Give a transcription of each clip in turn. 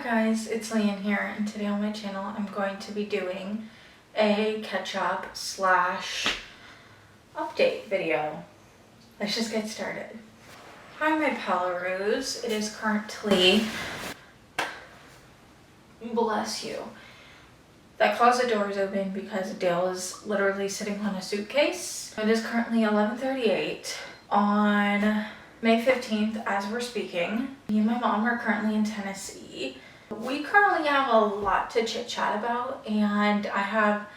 guys, it's Leanne here, and today on my channel I'm going to be doing a catch-up slash update video. Let's just get started. Hi my Palaroos, it is currently, bless you, that closet door is open because Dale is literally sitting on a suitcase. It is currently 11:38 on May 15th as we're speaking. Me and my mom are currently in Tennessee. We currently have a lot to chit chat about and I have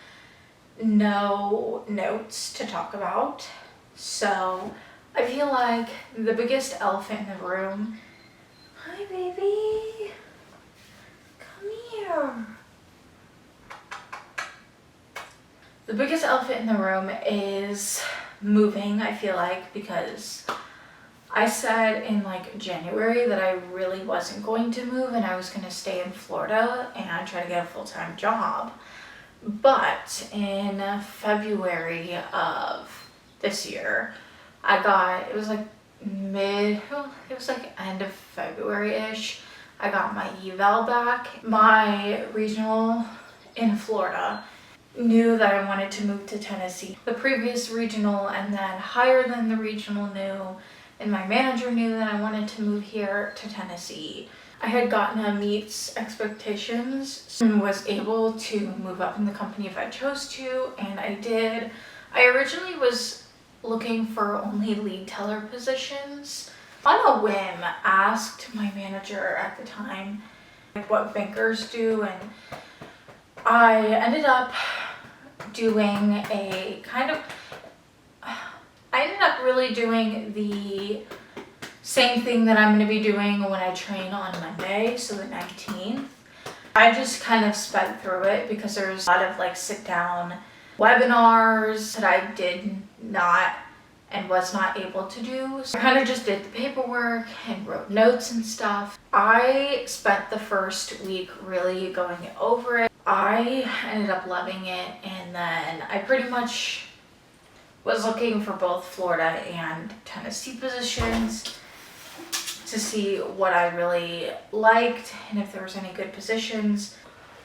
no notes to talk about. So I feel like the biggest elephant in the room, hi baby, come here. The biggest elephant in the room is moving, I feel like, because I said in like January that I really wasn't going to move and I was going to stay in Florida and try to get a full-time job. But in February of this year, it was like end of February-ish, I got my eval back. My regional in Florida knew that I wanted to move to Tennessee. The previous regional and then higher than the regional knew, and my manager knew that I wanted to move here to Tennessee. I had gotten a meets expectations and was able to move up in the company if I chose to, and I did. I originally was looking for only lead teller positions. On a whim, asked my manager at the time what bankers do, and I ended up doing I ended up really doing the same thing that I'm going to be doing when I train on Monday, so the 19th. I just kind of sped through it because there's a lot of like sit down webinars that I did not and was not able to do. So I kind of just did the paperwork and wrote notes and stuff. I spent the first week really going over it. I ended up loving it, and then I pretty much was looking for both Florida and Tennessee positions to see what I really liked and if there was any good positions.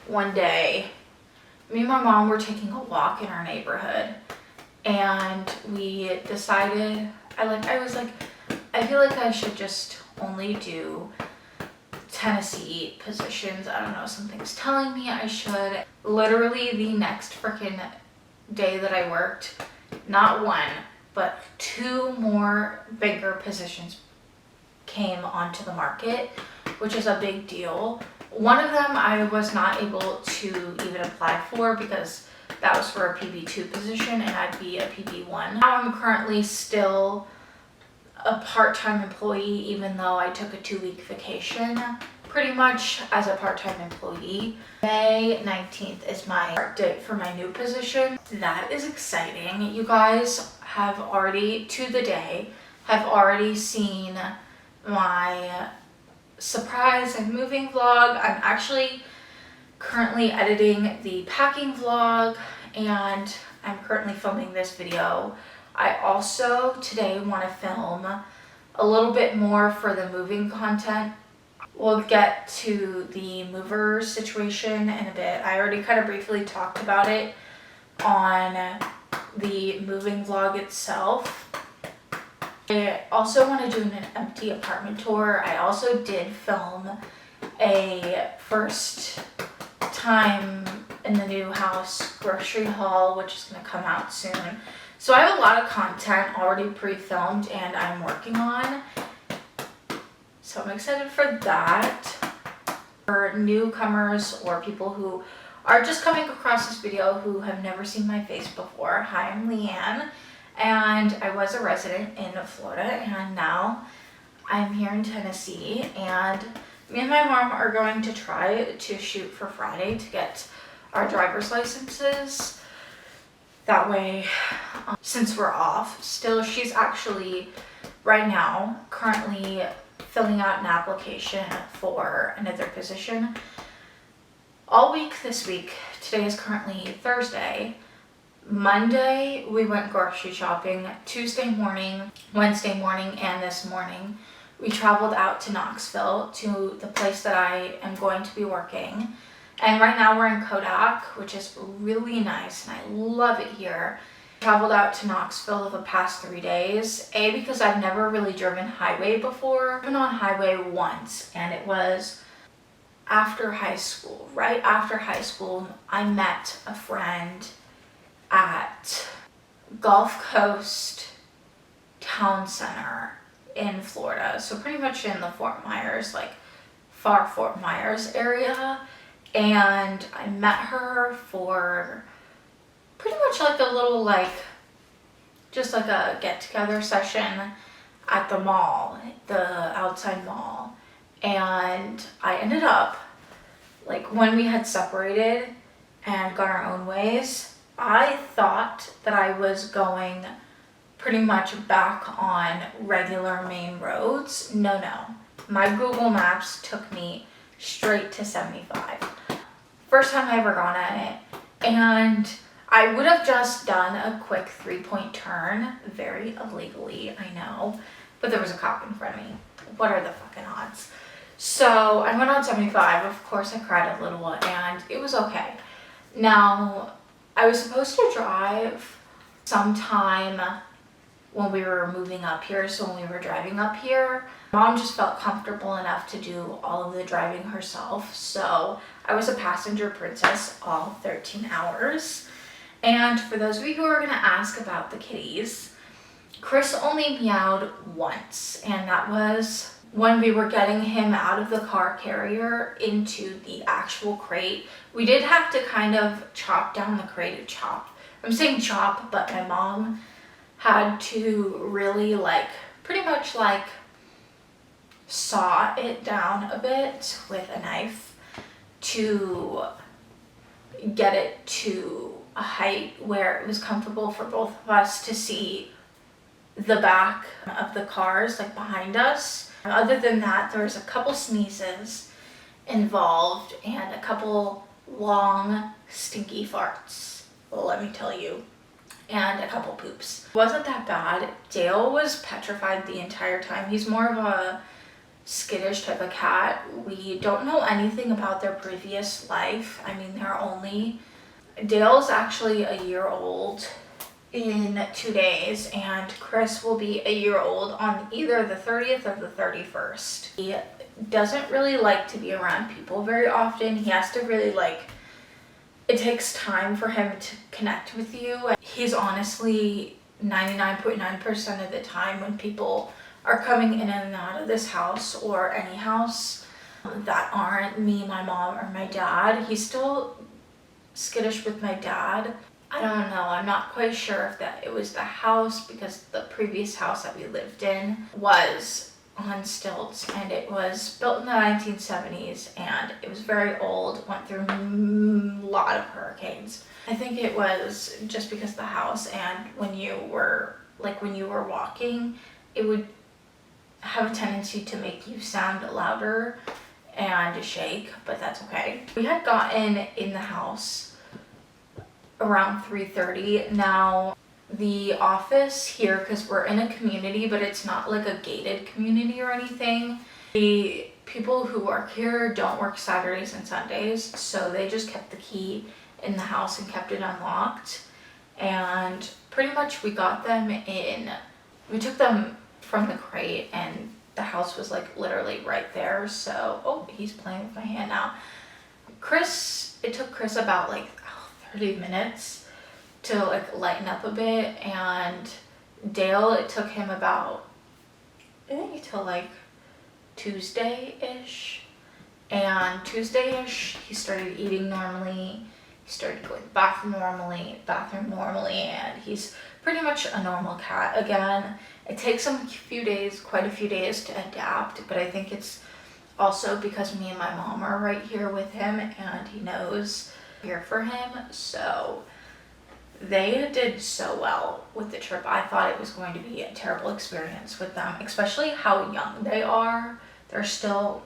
One day, me and my mom were taking a walk in our neighborhood and we decided, I was like, I feel like I should just only do Tennessee positions. I don't know, something's telling me I should. Literally the next freaking day that I worked, not one, but two more banker positions came onto the market, which is a big deal. One of them I was not able to even apply for because that was for a PB2 position and I'd be a PB1. Now I'm currently still a part-time employee even though I took a 2-week vacation pretty much as a part-time employee. May 19th is my start date for my new position. That is exciting. You guys have already, to the day, have already seen my surprise and moving vlog. I'm actually currently editing the packing vlog and I'm currently filming this video. I also today want to film a little bit more for the moving content. We'll get to the mover situation in a bit. I already kind of briefly talked about it on the moving vlog itself. I also want to do an empty apartment tour. I also did film a first time in the new house grocery haul, which is going to come out soon. So I have a lot of content already pre-filmed and I'm working on. So I'm excited for that. For newcomers or people who are just coming across this video who have never seen my face before, hi, I'm Leanne, and I was a resident in Florida and now I'm here in Tennessee, and me and my mom are going to try to shoot for Friday to get our driver's licenses. That way, since we're off still, she's actually right now currently filling out an application for another position. All week this week, today is currently Thursday. Monday, we went grocery shopping. Tuesday morning, Wednesday morning, and this morning, we traveled out to Knoxville, to the place that I am going to be working. And right now we're in Kodak, which is really nice, and I love it here. Traveled out to Knoxville the past 3 days. Because I've never really driven highway before. I've been on highway once, and it was after high school. Right after high school, I met a friend at Gulf Coast Town Center in Florida. So pretty much in the Fort Myers, like far Fort Myers area. And I met her for pretty much like a little just like a get-together session at the mall, the outside mall. And I ended up, like when we had separated and gone our own ways, I thought that I was going pretty much back on regular main roads. No. My Google Maps took me straight to 75. First time I ever gone at it. And I would have just done a quick 3-point turn, very illegally, I know, but there was a cop in front of me. What are the fucking odds? So I went on 75. Of course I cried a little, and it was okay. Now, I was supposed to drive sometime when we were moving up here, so when we were driving up here, Mom just felt comfortable enough to do all of the driving herself, so I was a passenger princess all 13 hours. And for those of you who are going to ask about the kitties, Chris only meowed once, and that was when we were getting him out of the car carrier into the actual crate. We did have to kind of chop down the crate. I'm saying chop, but my mom had to really pretty much saw it down a bit with a knife to get it to a height where it was comfortable for both of us to see the back of the cars behind us. Other than that, there was a couple sneezes involved and a couple long stinky farts, let me tell you, and a couple poops. It wasn't that bad. Dale was petrified the entire time. He's more of a skittish type of cat. We don't know anything about their previous life. I mean, Dale's actually a year old in 2 days, and Chris will be a year old on either the 30th or the 31st. He doesn't really like to be around people very often. He has to really it takes time for him to connect with you. He's honestly 99.9% of the time, when people are coming in and out of this house or any house that aren't me, my mom, or my dad, he's still skittish with my dad. I don't know, I'm not quite sure if it was the house, because the previous house that we lived in was on stilts, and it was built in the 1970s, and it was very old, went through a lot of hurricanes. I think it was just because of the house, and when you were walking, it would have a tendency to make you sound louder and shake, but that's okay. We had gotten in the house around 3:30. Now, the office here, because we're in a community, but it's not like a gated community or anything, the people who work here don't work Saturdays and Sundays, so they just kept the key in the house and kept it unlocked. And pretty much we took them from the crate, and the house was literally right there. So, oh, he's playing with my hand now. It took Chris about 30 minutes to lighten up a bit, and Dale, it took him about, I think, till Tuesday-ish. And Tuesday-ish, he started eating normally, he started going to the bathroom normally, and he's pretty much a normal cat again. It takes him quite a few days to adapt, but I think it's also because me and my mom are right here with him, and he knows we're here for him. So they did so well with the trip. I thought it was going to be a terrible experience with them, especially how young they are. They're still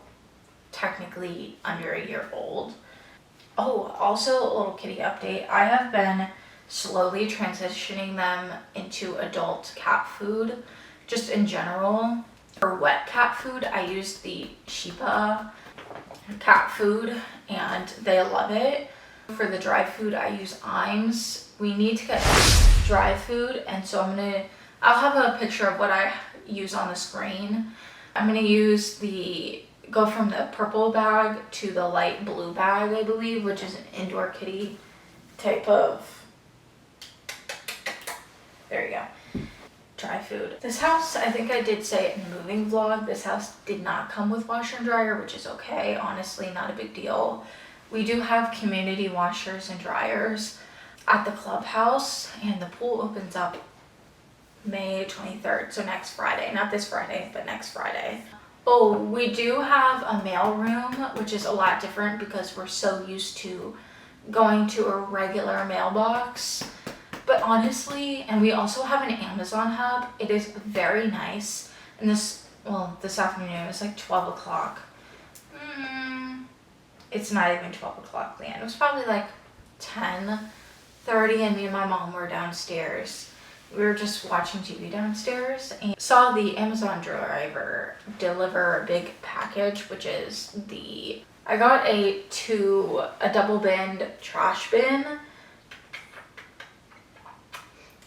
technically under a year old. Oh, also a little kitty update. I have been slowly transitioning them into adult cat food, just in general. For wet cat food, I used the Chipa cat food and they love it. For the dry food, I use Iams. We need to get dry food, and so I'll have a picture of what I use on the screen. I'm gonna go from the purple bag to the light blue bag, I believe, which is an indoor kitty type of, there you go, dry food. This house, I think I did say it in the moving vlog, this house did not come with washer and dryer, which is okay, honestly, not a big deal. We do have community washers and dryers at the clubhouse, and the pool opens up May 23rd, so next Friday, not this Friday, but next Friday. Oh, we do have a mail room, which is a lot different because we're so used to going to a regular mailbox. But honestly, and we also have an Amazon hub. It is very nice. And this afternoon, it's like 12 o'clock. It's not even 12 o'clock, Leanne. It was probably like 10:30, and me and my mom were downstairs. We were just watching TV downstairs and saw the Amazon driver deliver a big package, which is I got a double bin trash bin.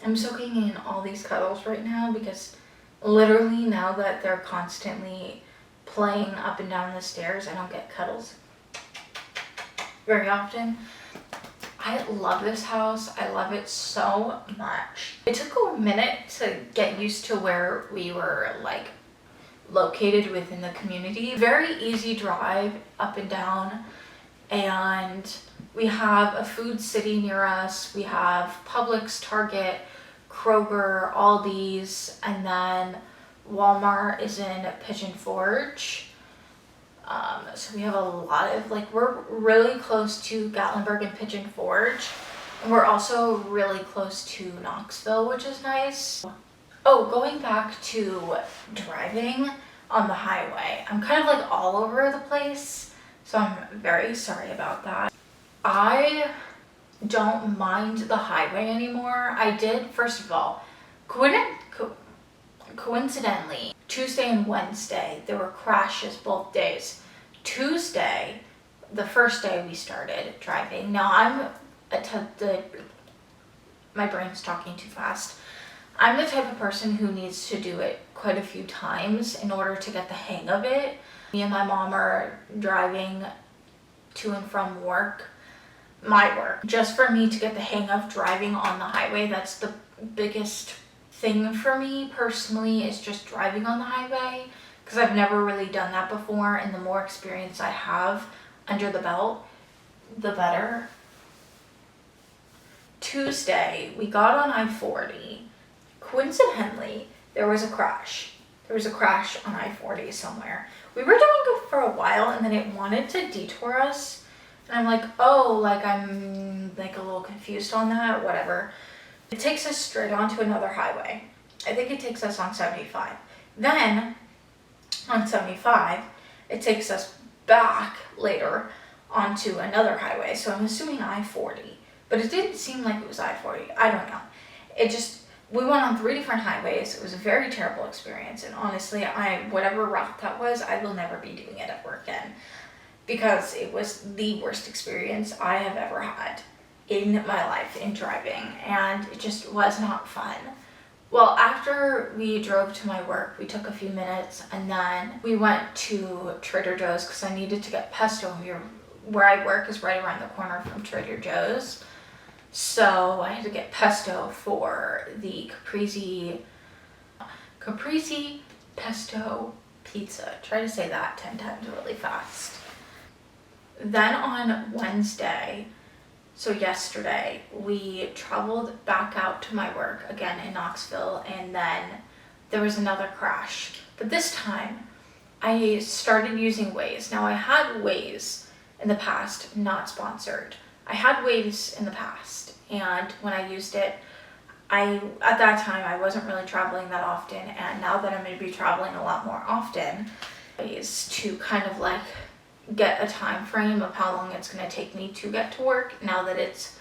I'm soaking in all these cuddles right now because literally now that they're constantly playing up and down the stairs, I don't get cuddles very often. I love this house. I love it so much. It took a minute to get used to where we were like located within the community. Very easy drive up and down, and we have a food city near us. We have Publix, Target, Kroger, Aldi's, and then Walmart is in Pigeon Forge. So we have a lot of, we're really close to Gatlinburg and Pigeon Forge. And we're also really close to Knoxville, which is nice. Oh, going back to driving on the highway. I'm kind of like all over the place, so I'm very sorry about that. I don't mind the highway anymore. I did, first of all, coincidentally, Tuesday and Wednesday, there were crashes both days. Tuesday, the first day we started driving. Now my brain's talking too fast. I'm the type of person who needs to do it quite a few times in order to get the hang of it. Me and my mom are driving to and from my work, just for me to get the hang of driving on the highway. That's the biggest thing for me personally, is just driving on the highway, because I've never really done that before, and the more experience I have under the belt, the better. Tuesday, we got on I-40. Coincidentally, there was a crash. There was a crash on I-40 somewhere. We were doing it for a while, and then it wanted to detour us. And I'm like, I'm like a little confused on that, whatever. It takes us straight onto another highway. I think it takes us on 75. Then, on 75, it takes us back later onto another highway. So I'm assuming I-40. But it didn't seem like it was I-40. I don't know. We went on 3 different highways. It was a very terrible experience. And honestly, whatever route that was, I will never be doing it ever again, because it was the worst experience I have ever had in my life in driving, and it just was not fun. Well, after we drove to my work, we took a few minutes, and then we went to Trader Joe's because I needed to get pesto. Where I work is right around the corner from Trader Joe's. So I had to get pesto for the caprese pesto pizza. Try to say that 10 times really fast. Then on Wednesday, so yesterday, we traveled back out to my work again in Knoxville, and then there was another crash. But this time, I started using Waze. Now, I had Waze in the past, not sponsored. I had Waze in the past, and when I used it, at that time, I wasn't really traveling that often, and now that I'm going to be traveling a lot more often, is to kind of like get a time frame of how long it's going to take me to get to work, now that it's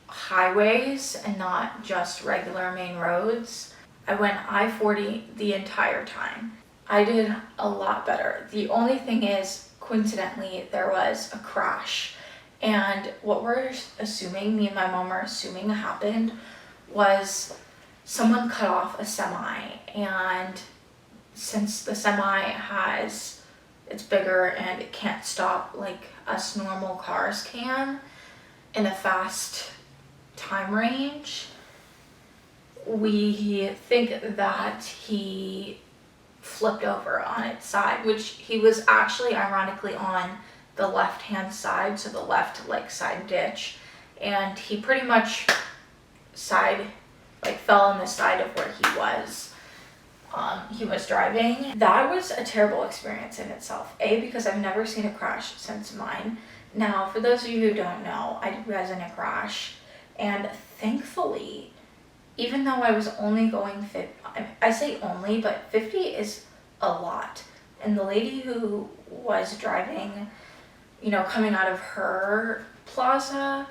highways and not just regular main roads. I went I-40 the entire time. I did a lot better. The only thing is, coincidentally, there was a crash. And what we're assuming, me and my mom are assuming happened, was someone cut off a semi. And since the semi it's bigger and it can't stop like us normal cars can in a fast time range, we think that he flipped over on its side, which he was actually ironically on the left hand side, so the left like side ditch, and he pretty much fell on the side of where he was driving. That was a terrible experience in itself. Because I've never seen a crash since mine. Now, for those of you who don't know, I was in a crash, and thankfully, even though I was only going 50, I say only, but 50 is a lot. And the lady who was driving, coming out of her plaza,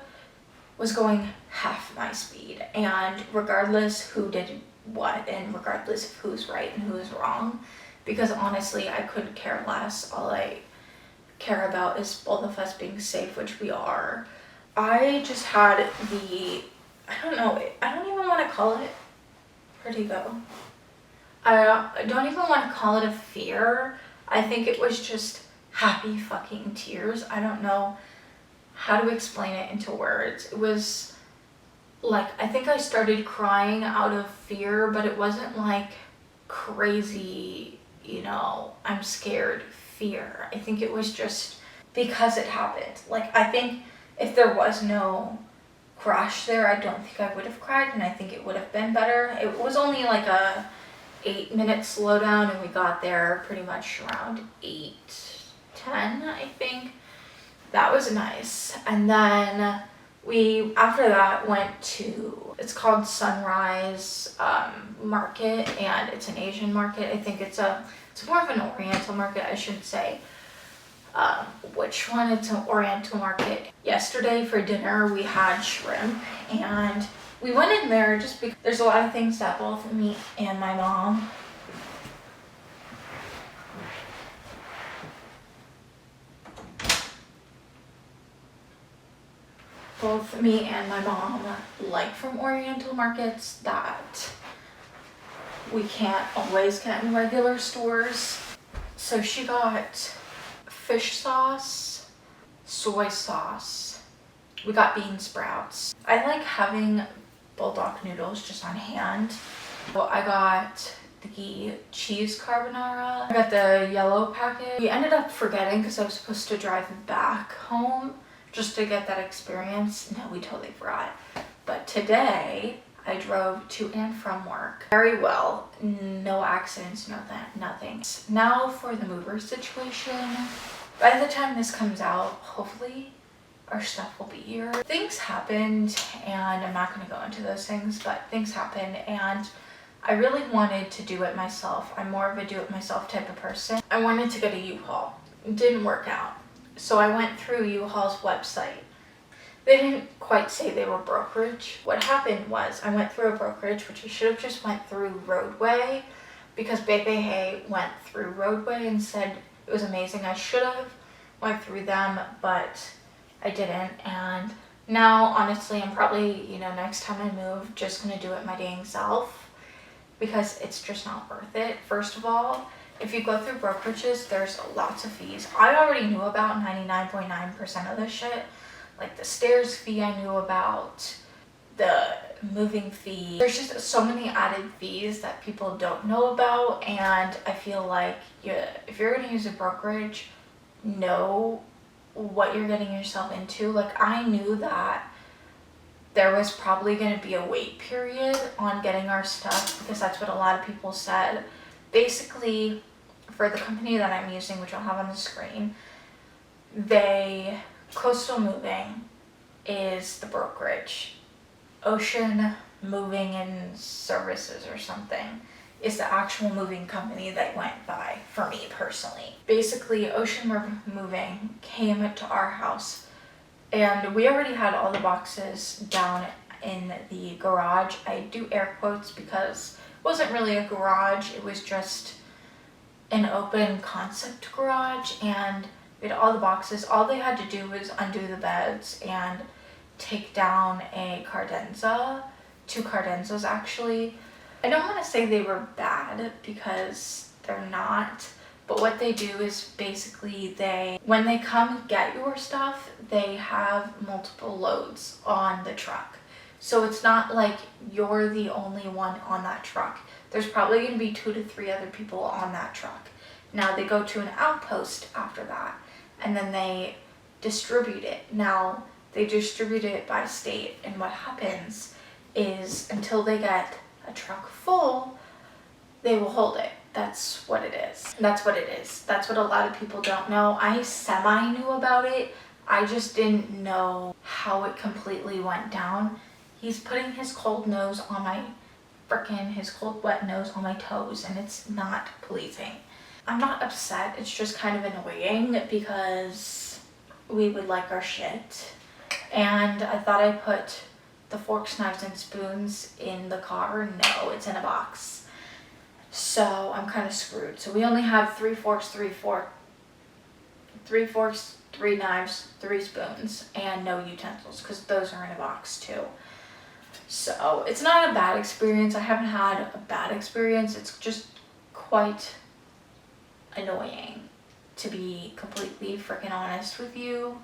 was going half my speed. And regardless who did what, and regardless of who's right and who's wrong, because honestly, I couldn't care less. All I care about is both of us being safe, which we are. I just had I don't even want to call it, where'd he go? I don't even want to call it a fear. I think it was just happy fucking tears. I don't know how to explain it into words. It was like, I think I started crying out of fear, but it wasn't like crazy, I'm scared fear. I think it was just because it happened. Like, I think if there was no crash there, I don't think I would have cried, and I think it would have been better. It was only like a 8-minute slowdown, and we got there pretty much around 8:10, I think. That was nice. And then we, after that, went to, it's called Sunrise Market, and it's an Asian market. I think it's more of an Oriental market, I should say. Which one? It's an Oriental market. Yesterday for dinner we had shrimp, and we went in there just because there's a lot of things that both me and my mom like from Oriental markets that we can't always get in regular stores. So she got fish sauce, soy sauce. We got bean sprouts. I like having bulldog noodles just on hand. So I got the cheese carbonara. I got the yellow packet. We ended up forgetting because I was supposed to drive back home just to get that experience. No, we totally forgot. But today I drove to and from work very well. No accidents, nothing. Now for the mover situation. By the time this comes out, hopefully our stuff will be here. Things happened, and I'm not going to go into those things, but things happened, and I really wanted to do it myself. I'm more of a do-it-myself type of person. I wanted to get a U-Haul. It didn't work out. So I went through U-Haul's website. They didn't quite say they were brokerage. What happened was I went through a brokerage, which I should have just went through Roadway, because Bebe Hey went through Roadway and said it was amazing. I should have went through them, but I didn't. And now, honestly, I'm probably, next time I move, just going to do it my dang self, because it's just not worth it. First of all, if you go through brokerages, there's lots of fees. I already knew about 99.9% of this shit. Like the stairs fee I knew about, the moving fee. There's just so many added fees that people don't know about, and I feel like if you're going to use a brokerage, know what you're getting yourself into. Like, I knew that there was probably going to be a wait period on getting our stuff, because that's what a lot of people said. Basically, for the company that I'm using, which I'll have on the screen, Coastal Moving is the brokerage. Ocean Moving and Services or something is the actual moving company that went by for me personally. Basically, Ocean Moving came to our house, and we already had all the boxes down in the garage. I do air quotes because it wasn't really a garage, it was just an open concept garage, and we had all the boxes. All they had to do was undo the beds and take down a cardenza, 2 cardenzas actually. I don't want to say they were bad because they're not, but what they do is basically when they come get your stuff, they have multiple loads on the truck. So it's not like you're the only one on that truck. There's probably going to be 2 to 3 other people on that truck. Now they go to an outpost after that, and then they distribute it. Now they distribute it by state, and what happens is until they get a truck full, they will hold it. That's what it is. That's what it is. That's what a lot of people don't know. I semi knew about it. I just didn't know how it completely went down. He's putting his cold nose on my his cold wet nose on my toes, and it's not pleasing. I'm not upset, it's just kind of annoying because we would like our shit. And I thought I put the forks, knives, and spoons in the car. No, it's in a box. So I'm kind of screwed. So we only have 3 forks, 3 knives, 3 spoons, and no utensils because those are in a box too. So it's not a bad experience. I haven't had a bad experience. It's just quite annoying, to be completely freaking honest with you.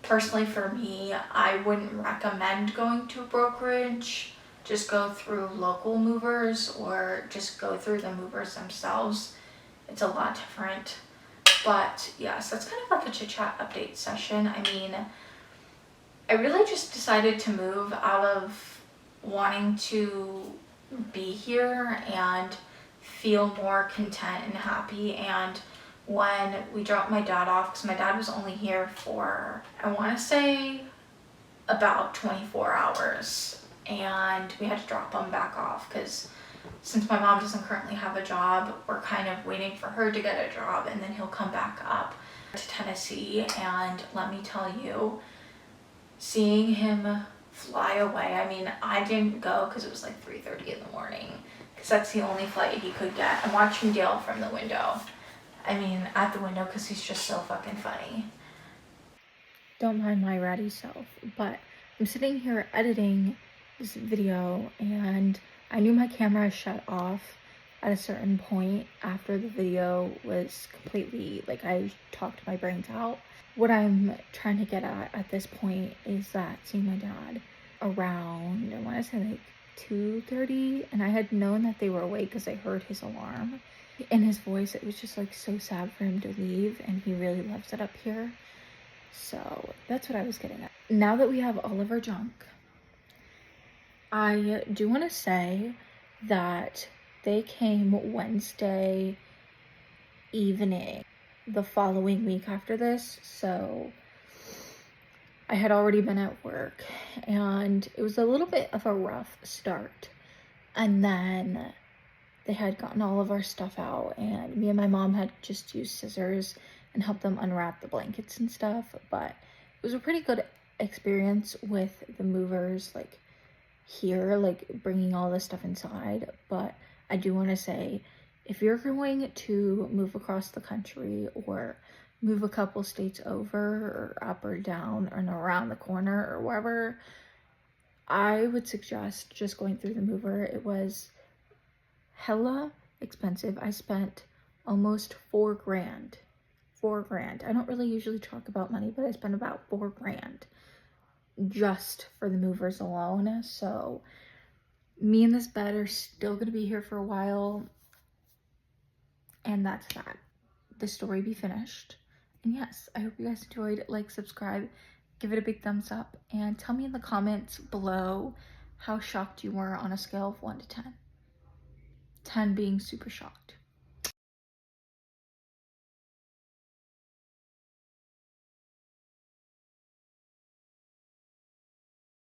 Personally, for me, I wouldn't recommend going to a brokerage. Just go through local movers or just go through the movers themselves. It's a lot different. But yes, that's kind of like a chit chat update session. I mean, I really just decided to move out of wanting to be here and feel more content and happy. And when we dropped my dad off, because my dad was only here for, I want to say, about 24 hours. And we had to drop him back off because since my mom doesn't currently have a job, we're kind of waiting for her to get a job, and then he'll come back up to Tennessee. And let me tell you, seeing him fly away, I mean, I didn't go because it was like 3:30 in the morning because that's the only flight he could get. I'm watching Dale from the window. I mean, at the window because he's just so fucking funny. Don't mind my ratty self, but I'm sitting here editing this video and I knew my camera shut off at a certain point after the video was completely, like, I talked my brains out. What I'm trying to get at this point is that seeing my dad around, I want to say like 2:30, and I had known that they were awake because I heard his alarm. In his voice, it was just like so sad for him to leave, and he really loves it up here. So that's what I was getting at. Now that we have all of our junk, I do want to say that they came Wednesday evening the following week after this, so I had already been at work and it was a little bit of a rough start, and then they had gotten all of our stuff out and me and my mom had just used scissors and helped them unwrap the blankets and stuff. But it was a pretty good experience with the movers, like here, like bringing all this stuff inside. But I do want to say, if you're going to move across the country or move a couple states over or up or down and around the corner or wherever, I would suggest just going through the mover. It was hella expensive. I spent almost $4,000. $4,000. I don't really usually talk about money, but I spent about $4,000 just for the movers alone. So me and this bed are still gonna be here for a while, and that's that. The story be finished. And yes, I hope you guys enjoyed. Like, subscribe, give it a big thumbs up, and tell me in the comments below how shocked you were on a scale of 1 to 10. 10 being super shocked.